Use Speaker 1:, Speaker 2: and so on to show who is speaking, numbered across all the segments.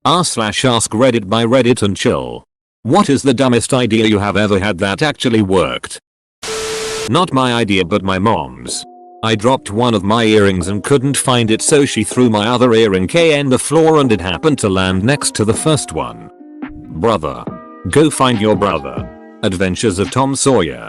Speaker 1: r/AskReddit by Reddit and chill. What is the dumbest idea you have ever had that actually worked? Not my idea but my mom's. I dropped one of my earrings and couldn't find it, so she threw my other earring on the floor and it happened to land next to the first one. Brother. Go find your brother. Adventures of Tom Sawyer.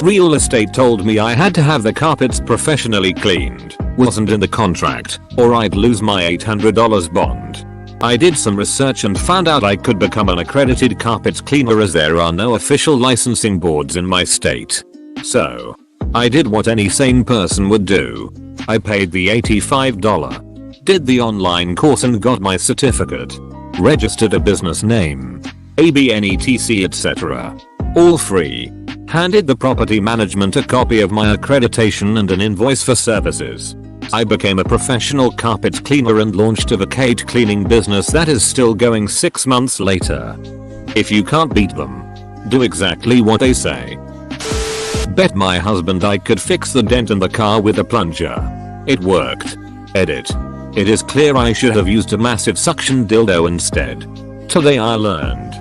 Speaker 1: Real estate told me I had to have the carpets professionally cleaned. Wasn't in the contract, or I'd lose my $800 bond. I did some research and found out I could become an accredited carpet cleaner as there are no official licensing boards in my state. So, I did what any sane person would do. I paid the $85, did the online course and got my certificate. Registered a business name, ABN etc, etc. All free. Handed the property management a copy of my accreditation and an invoice for services. I became a professional carpet cleaner and launched a vacate cleaning business that is still going 6 months later. If you can't beat them, do exactly what they say. Bet my husband I could fix the dent in the car with a plunger. It worked. Edit. It is clear I should have used a massive suction dildo instead. Today I learned.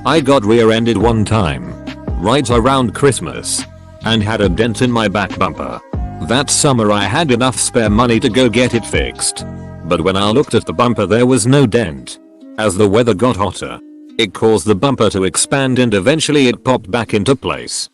Speaker 1: I got rear-ended one time, right around Christmas, and had a dent in my back bumper. That summer I had enough spare money to go get it fixed. But when I looked at the bumper there was no dent. As the weather got hotter, it caused the bumper to expand and eventually it popped back into place.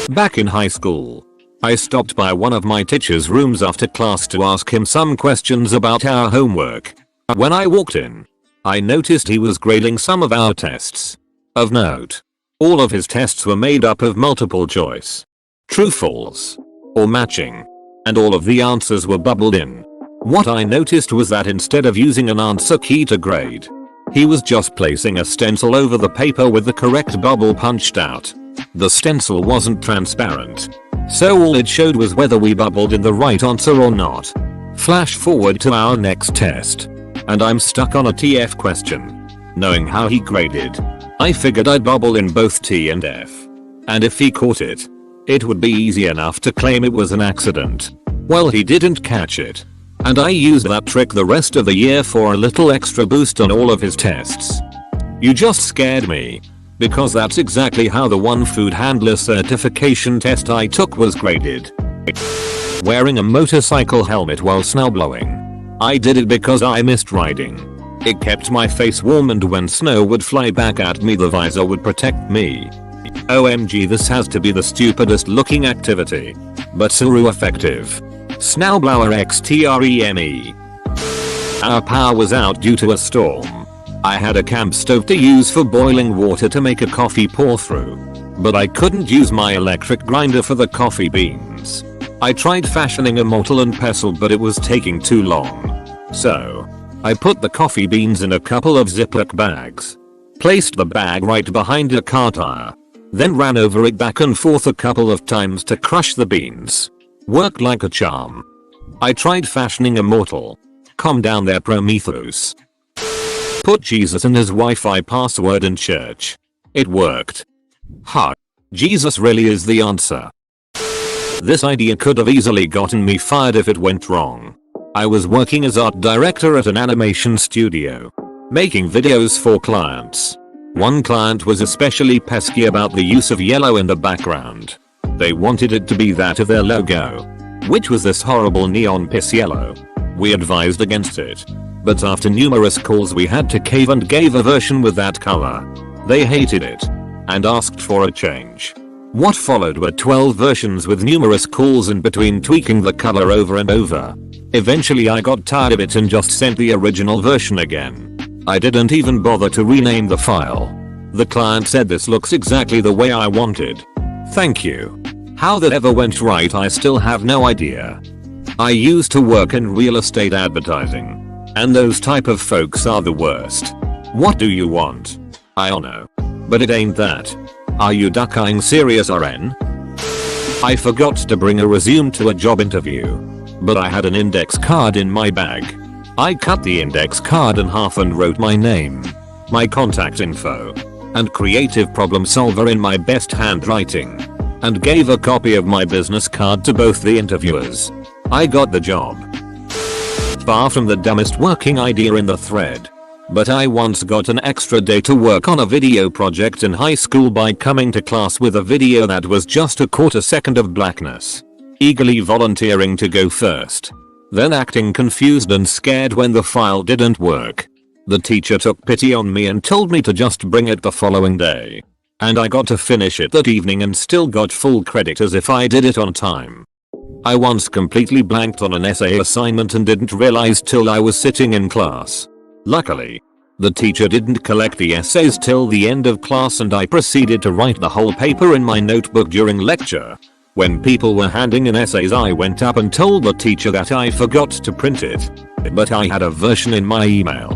Speaker 1: Back in high school, I stopped by one of my teacher's rooms after class to ask him some questions about our homework. When I walked in, I noticed he was grading some of our tests. Of note, all of his tests were made up of multiple choice, true, false, or matching, and all of the answers were bubbled in. What I noticed was that instead of using an answer key to grade, he was just placing a stencil over the paper with the correct bubble punched out. The stencil wasn't transparent, so all it showed was whether we bubbled in the right answer or not. Flash forward to our next test, and I'm stuck on a TF question. Knowing how he graded, I figured I'd bubble in both T and F. And if he caught it, it would be easy enough to claim it was an accident. Well, he didn't catch it, and I used that trick the rest of the year for a little extra boost on all of his tests. You just scared me, because that's exactly how the one food handler certification test I took was graded. Wearing a motorcycle helmet while snowblowing. I did it because I missed riding. It kept my face warm and when snow would fly back at me the visor would protect me. OMG, this has to be the stupidest looking activity, but so effective. Snowblower XTREME. Our power was out due to a storm. I had a camp stove to use for boiling water to make a coffee pour through, but I couldn't use my electric grinder for the coffee beans. I tried fashioning a mortar and pestle but it was taking too long. So, I put the coffee beans in a couple of Ziploc bags, placed the bag right behind a car tire, then ran over it back and forth a couple of times to crush the beans. Worked like a charm. I tried fashioning a mortal. Calm down there, Prometheus. Put Jesus and his Wi-Fi password in church. It worked. Ha. Jesus really is the answer. This idea could have easily gotten me fired if it went wrong. I was working as art director at an animation studio, making videos for clients. One client was especially pesky about the use of yellow in the background. They wanted it to be that of their logo, which was this horrible neon piss yellow. We advised against it, but after numerous calls we had to cave and gave a version with that color. They hated it and asked for a change. What followed were 12 versions with numerous calls in between tweaking the color over and over. Eventually I got tired of it and just sent the original version again. I didn't even bother to rename the file. The client said this looks exactly the way I wanted. Thank you. How that ever went right I still have no idea. I used to work in real estate advertising, and those type of folks are the worst. What do you want? I know. But it ain't that. Are you ducking serious RN? I forgot to bring a resume to a job interview, but I had an index card in my bag. I cut the index card in half and wrote my name, my contact info, and creative problem solver in my best handwriting, and gave a copy of my business card to both the interviewers. I got the job. far from the dumbest working idea in the thread. But I once got an extra day to work on a video project in high school by coming to class with a video that was just a quarter second of blackness. Eagerly volunteering to go first. Then acting confused and scared when the file didn't work. The teacher took pity on me and told me to just bring it the following day. And I got to finish it that evening and still got full credit as if I did it on time. I once completely blanked on an essay assignment and didn't realize till I was sitting in class. Luckily, the teacher didn't collect the essays till the end of class and I proceeded to write the whole paper in my notebook during lecture. When people were handing in essays, I went up and told the teacher that I forgot to print it. But I had a version in my email,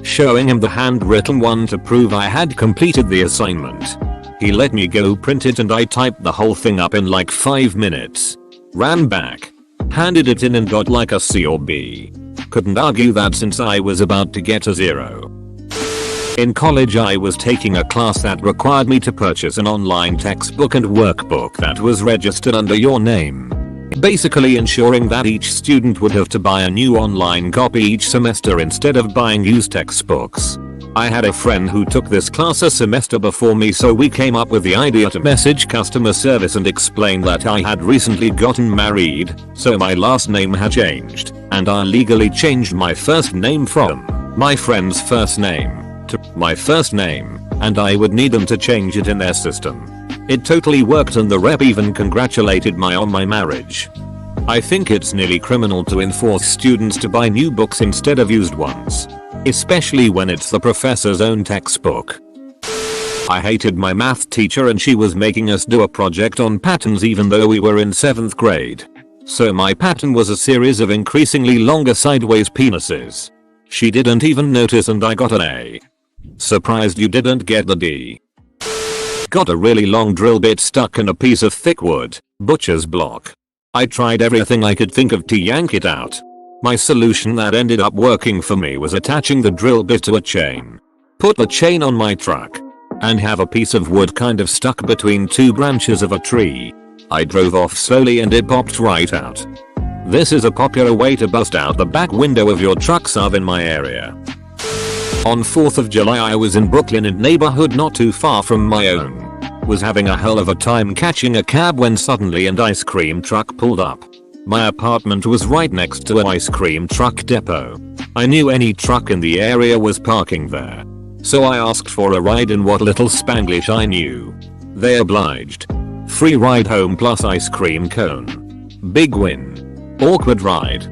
Speaker 1: showing him the handwritten one to prove I had completed the assignment. He let me go print it and I typed the whole thing up in like 5 minutes. Ran back, handed it in and got like a C or B. Couldn't argue that since I was about to get a 0. In college I was taking a class that required me to purchase an online textbook and workbook that was registered under your name. Basically ensuring that each student would have to buy a new online copy each semester instead of buying used textbooks. I had a friend who took this class a semester before me, so we came up with the idea to message customer service and explain that I had recently gotten married, so my last name had changed, and I legally changed my first name from my friend's first name to my first name, and I would need them to change it in their system. It totally worked and the rep even congratulated me on my marriage. I think it's nearly criminal to enforce students to buy new books instead of used ones. Especially when it's the professor's own textbook. I hated my math teacher and she was making us do a project on patterns even though we were in 7th grade. So my pattern was a series of increasingly longer sideways penises. She didn't even notice and I got an A. Surprised you didn't get the D. Got a really long drill bit stuck in a piece of thick wood, butcher's block. I tried everything I could think of to yank it out. My solution that ended up working for me was attaching the drill bit to a chain. Put the chain on my truck. And have a piece of wood kind of stuck between 2 branches of a tree. I drove off slowly and it popped right out. This is a popular way to bust out the back window of your truck in my area. On 4th of July I was in Brooklyn, a neighborhood not too far from my own. Was having a hell of a time catching a cab when suddenly an ice cream truck pulled up. My apartment was right next to an ice cream truck depot. I knew any truck in the area was parking there. So I asked for a ride in what little Spanglish I knew. They obliged. Free ride home plus ice cream cone. Big win. Awkward ride.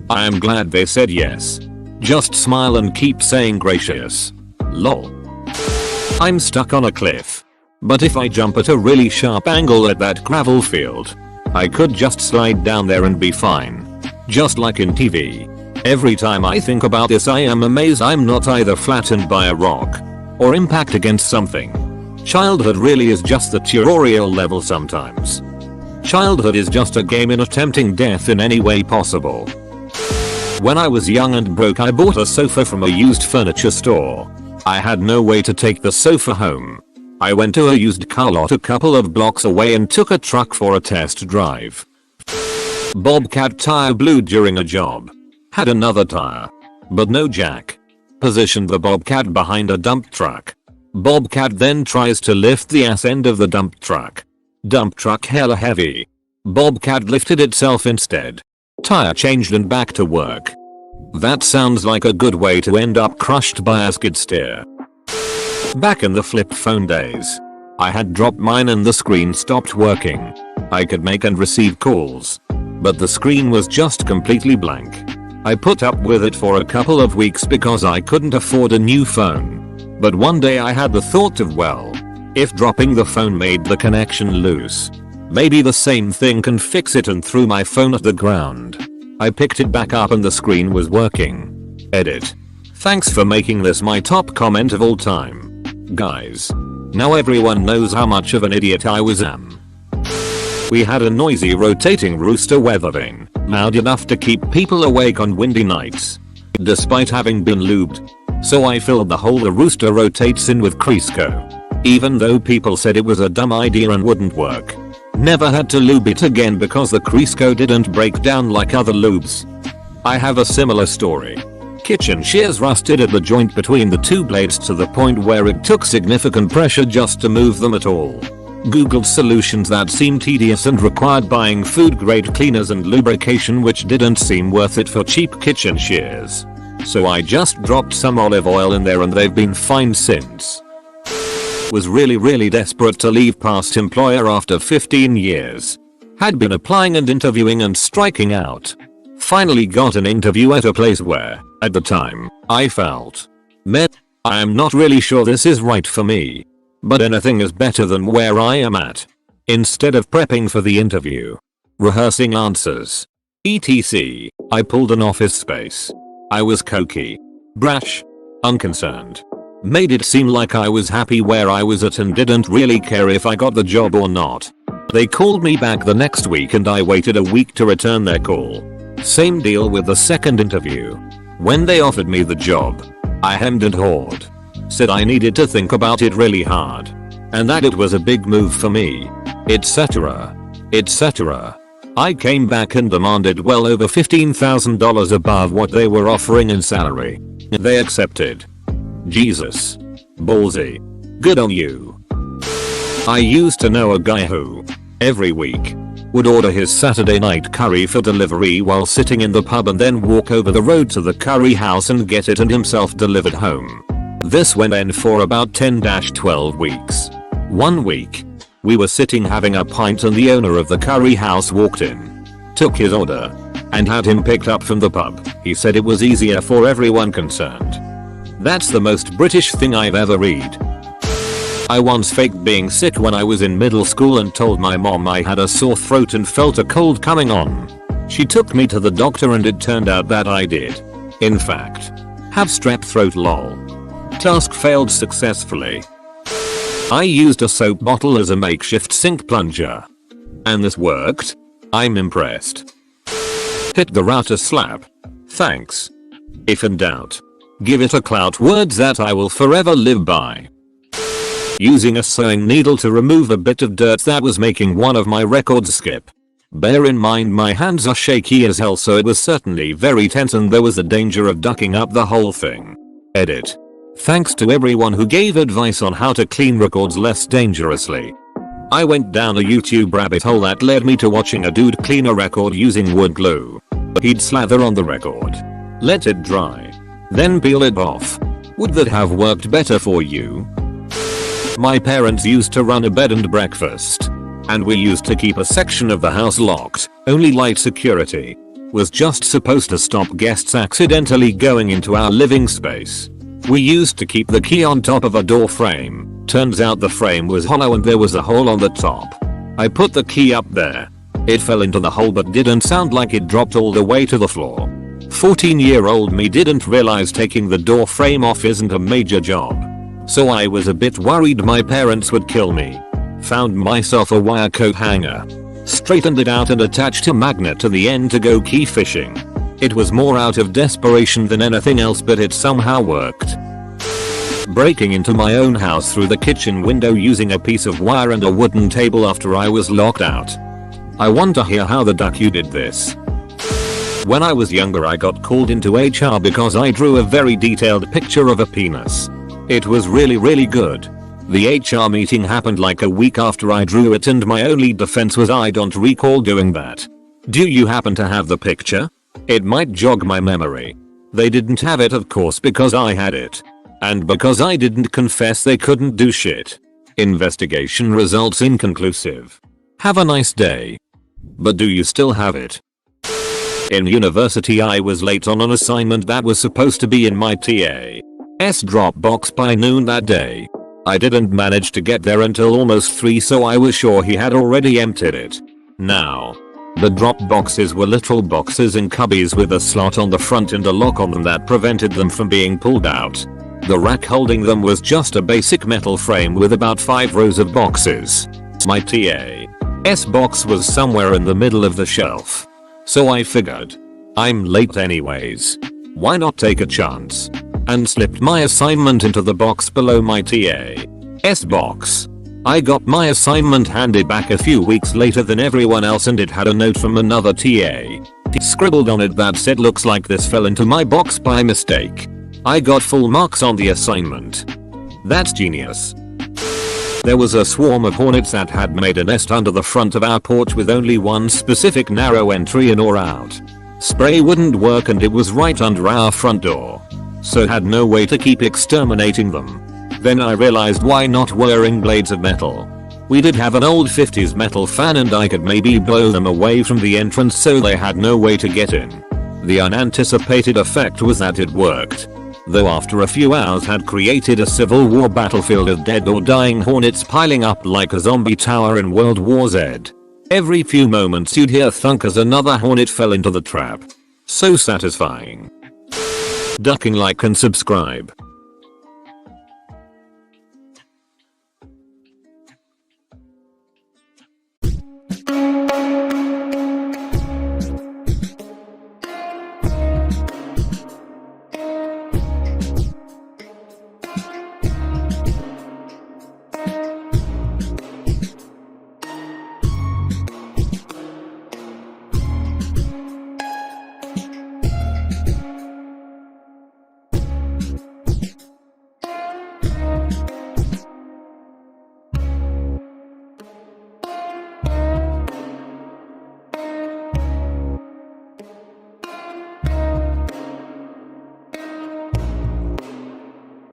Speaker 1: I am glad they said yes. Just smile and keep saying gracious. Lol. I'm stuck on a cliff. But if I jump at a really sharp angle at that gravel field, I could just slide down there and be fine. Just like in TV. Every time I think about this I am amazed I'm not either flattened by a rock or impact against something. Childhood really is just the tutorial level sometimes. Childhood is just a game in attempting death in any way possible. When I was young and broke I bought a sofa from a used furniture store. I had no way to take the sofa home. I went to a used car lot a couple of blocks away and took a truck for a test drive. Bobcat tire blew during a job. Had another tire, but no jack. Positioned the Bobcat behind a dump truck. Bobcat then tries to lift the ass end of the dump truck. Dump truck hella heavy. Bobcat lifted itself instead. Tire changed and back to work. That sounds like a good way to end up crushed by a skid steer. Back in the flip phone days, I had dropped mine and the screen stopped working. I could make and receive calls, but the screen was just completely blank. I put up with it for a couple of weeks because I couldn't afford a new phone. But one day I had the thought of, well, if dropping the phone made the connection loose, maybe the same thing can fix it, and threw my phone at the ground. I picked it back up and the screen was working. Edit. Thanks for making this my top comment of all time. Guys. Now everyone knows how much of an idiot I was. We had a noisy rotating rooster weather vane, loud enough to keep people awake on windy nights. Despite having been lubed. So I filled the hole the rooster rotates in with Crisco. Even though people said it was a dumb idea and wouldn't work. Never had to lube it again because the Crisco didn't break down like other lubes. I have a similar story. Kitchen shears rusted at the joint between the two blades to the point where it took significant pressure just to move them at all. Googled solutions that seemed tedious and required buying food grade cleaners and lubrication, which didn't seem worth it for cheap kitchen shears. So I just dropped some olive oil in there and they've been fine since. Was really desperate to leave past employer after 15 years. Had been applying and interviewing and striking out. Finally got an interview at a place where, at the time, I felt, I'm not really sure this is right for me. But anything is better than where I am at. Instead of prepping for the interview, rehearsing answers, etc., I pulled an Office Space. I was cocky, brash, unconcerned. Made it seem like I was happy where I was at and didn't really care if I got the job or not. They called me back the next week and I waited a week to return their call. Same deal with the second interview. When they offered me the job, I hemmed and hawed. Said I needed to think about it really hard. And that it was a big move for me. Etc. I came back and demanded well over $15,000 above what they were offering in salary. They accepted. Jesus. Ballsy. Good on you. I used to know a guy who, every week, would order his Saturday night curry for delivery while sitting in the pub and then walk over the road to the curry house and get it and himself delivered home. This went on for about 10-12 weeks. One week, we were sitting having a pint and the owner of the curry house walked in, took his order, and had him picked up from the pub. He said it was easier for everyone concerned. That's the most British thing I've ever read. I once faked being sick when I was in middle school and told my mom I had a sore throat and felt a cold coming on. She took me to the doctor and it turned out that I did, in fact, have strep throat lol. Task failed successfully. I used a soap bottle as a makeshift sink plunger. And this worked? I'm impressed. Hit the router slap. Thanks. If in doubt, give it a clout words that I will forever live by. Using a sewing needle to remove a bit of dirt that was making one of my records skip. Bear in mind my hands are shaky as hell, so it was certainly very tense and there was a danger of ducking up the whole thing. Edit. Thanks to everyone who gave advice on how to clean records less dangerously. I went down a YouTube rabbit hole that led me to watching a dude clean a record using wood glue. He'd slather on the record, let it dry, then peel it off. Would that have worked better for you? My parents used to run a bed and breakfast, and we used to keep a section of the house locked. Only light security was just supposed to stop guests accidentally going into our living space. We used to keep the key on top of a door frame. Turns out the frame was hollow and there was a hole on the top. I put the key up there. It fell into the hole but didn't sound like it dropped all the way to the floor. 14-year-old me didn't realize taking the door frame off isn't a major job. So I was a bit worried my parents would kill me. Found myself a wire coat hanger. Straightened it out and attached a magnet to the end to go key fishing. It was more out of desperation than anything else, but it somehow worked. Breaking into my own house through the kitchen window using a piece of wire and a wooden table after I was locked out. I want to hear how the duck you did this. When I was younger I got called into HR because I drew a very detailed picture of a penis. It was really good. The HR meeting happened like a week after I drew it and my only defense was I don't recall doing that. Do you happen to have the picture? It might jog my memory. They didn't have it of course because I had it. And because I didn't confess they couldn't do shit. Investigation results inconclusive. Have a nice day. But do you still have it? In university I was late on an assignment that was supposed to be in my TA's Dropbox by noon that day. I didn't manage to get there until almost 3, so I was sure he had already emptied it. Now, the drop boxes were little boxes in cubbies with a slot on the front and a lock on them that prevented them from being pulled out. The rack holding them was just a basic metal frame with about 5 rows of boxes. My TA's box was somewhere in the middle of the shelf. So I figured, I'm late anyways. Why not take a chance? And slipped my assignment into the box below my TA's box. I got my assignment handed back a few weeks later than everyone else and it had a note from another TA. He scribbled on it that said looks like this fell into my box by mistake. I got full marks on the assignment. That's genius. There was a swarm of hornets that had made a nest under the front of our porch with only one specific narrow entry in or out. Spray wouldn't work and it was right under our front door. So had no way to keep exterminating them. Then I realized why not wearing blades of metal. We did have an old 50s metal fan and I could maybe blow them away from the entrance so they had no way to get in. The unanticipated effect was that it worked. Though after a few hours had created a civil war battlefield of dead or dying hornets piling up like a zombie tower in World War Z. Every few moments you'd hear thunk as another hornet fell into the trap. So satisfying. Ducking, like and subscribe.